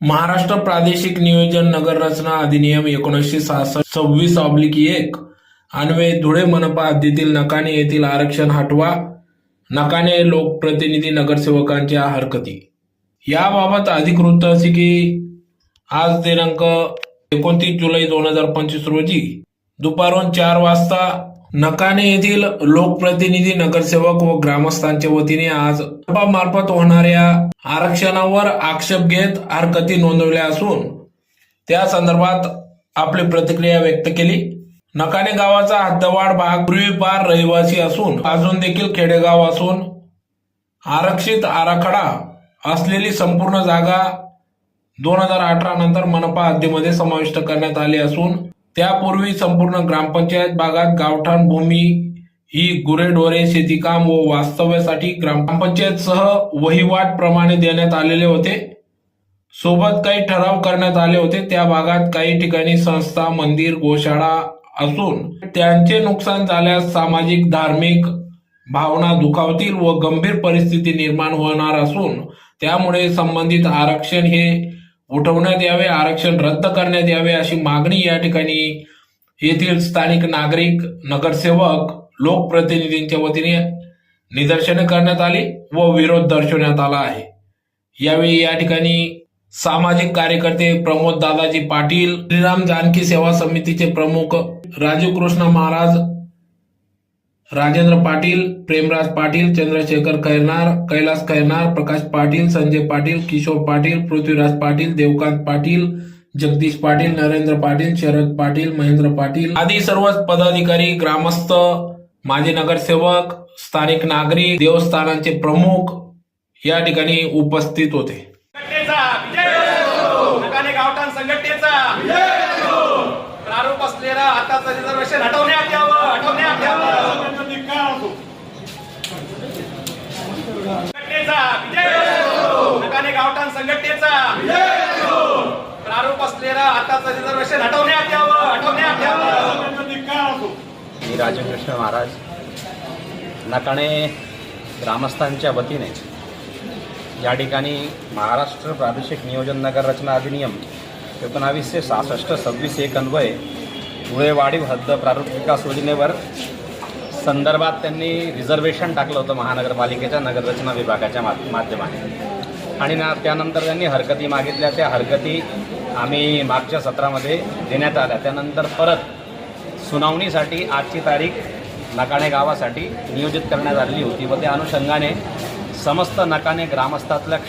महाराष्ट्र प्रादेशिक नियोजन नगररचना अधिनियम 1966/26/1 अन्वये धुळे मनपा हद्दीतील नकाणे येथील आरक्षण हटवा. नकाणे लोकप्रतिनिधी नगरसेवकांच्या हरकती. याबाबत अधिक वृत्त असे की आज दिनांक 29 जुलै 2025 रोजी दुपारून 4 वाजता नकाणे येथील लोकप्रतिनिधी नगरसेवक व ग्रामस्थांच्या वतीने आज मार्फत होणाऱ्या आरक्षणावर आक्षेप घेत हरकती नोंदवल्या असून त्या संदर्भात आपली प्रतिक्रिया व्यक्त केली. नकाणे गावाचा हद्दवाढ भाग पूर्वीपार रहिवासी असून अजून देखील खेडेगाव असून आरक्षित आराखडा असलेली संपूर्ण जागा 2018 नंतर मनपा हद्दीमध्ये समाविष्ट करण्यात आली असून त्यापूर्वी संपूर्ण ग्रामपंचायत भागात गावठाण भूमी ही गुरेढोरे शेतीकाम व वास्तव्यासाठी ग्रामपंचायतसह वहिवाट प्रमाणे देण्यात आलेले होते. सोबत काही ठराव करण्यात आले होते. त्या भागात काही ठिकाणी संस्था, मंदिर, गोशाळा असून त्यांचे नुकसान झाल्यास सामाजिक धार्मिक भावना दुखावतील व गंभीर परिस्थिती निर्माण होणार असून त्यामुळे संबंधित आरक्षण हे उठवण्यात यावे, आरक्षण रद्द करण्यात यावे अशी मागणी या ठिकाणी येथील स्थानिक नागरिक, नगरसेवक, लोकप्रतिनिधींच्या वतीने निदर्शने करण्यात आली व विरोध दर्शवण्यात आला आहे. यावेळी या ठिकाणी सामाजिक कार्यकर्ते प्रमोद दादाजी पाटील, श्रीराम जानकी सेवा समितीचे प्रमुख राजीव कृष्ण महाराज, राजेंद्र पाटील, प्रेमराज पाटील, चंद्रशेखर खैरनार, कैलास खैरनार, प्रकाश पाटील, संजय पाटील, किशोर पाटील, पृथ्वीराज पाटील, देवकांत पाटील, जगदीश पाटील, नरेंद्र पाटील, शरद पाटील, महेंद्र पाटील आदी सर्वच पदाधिकारी, ग्रामस्थ, माजी नगरसेवक, स्थानिक नागरिक, देवस्थानांचे प्रमुख या ठिकाणी उपस्थित होते. गावठाण संघटनेचा प्रारूप असलेला आताचं रिझर्वेशन हटवण्यात यावं. नकाणे गावठाण संघटनेचा प्रारूप असलेला आताचं रिझर्वेशन हटवण्यात यावं. मी राजीव कृष्ण महाराज, नकाणे ग्रामस्थांच्या वतीने या ठिकाणी महाराष्ट्र प्रादेशिक नियोजन नगररचना अधिनियम 1966/26/1 अन्वये धुळे वाढीव हद्द प्रारूप विकास योजनेवर संदर्भात त्यांनी रिझर्वेशन टाकलं होतं महानगरपालिकेच्या नगररचना विभागाच्या माध्यमाने आणि त्यानंतर त्यांनी हरकती मागितल्या. त्या हरकती आम्ही मागच्या सत्रामध्ये देण्यात आल्या. त्यानंतर परत सुनावणीसाठी आजची तारीख नकाणे गावासाठी नियोजित करण्यात आलेली होती व त्या अनुषंगाने समस्त नकाणे ग्रामस्थातल्या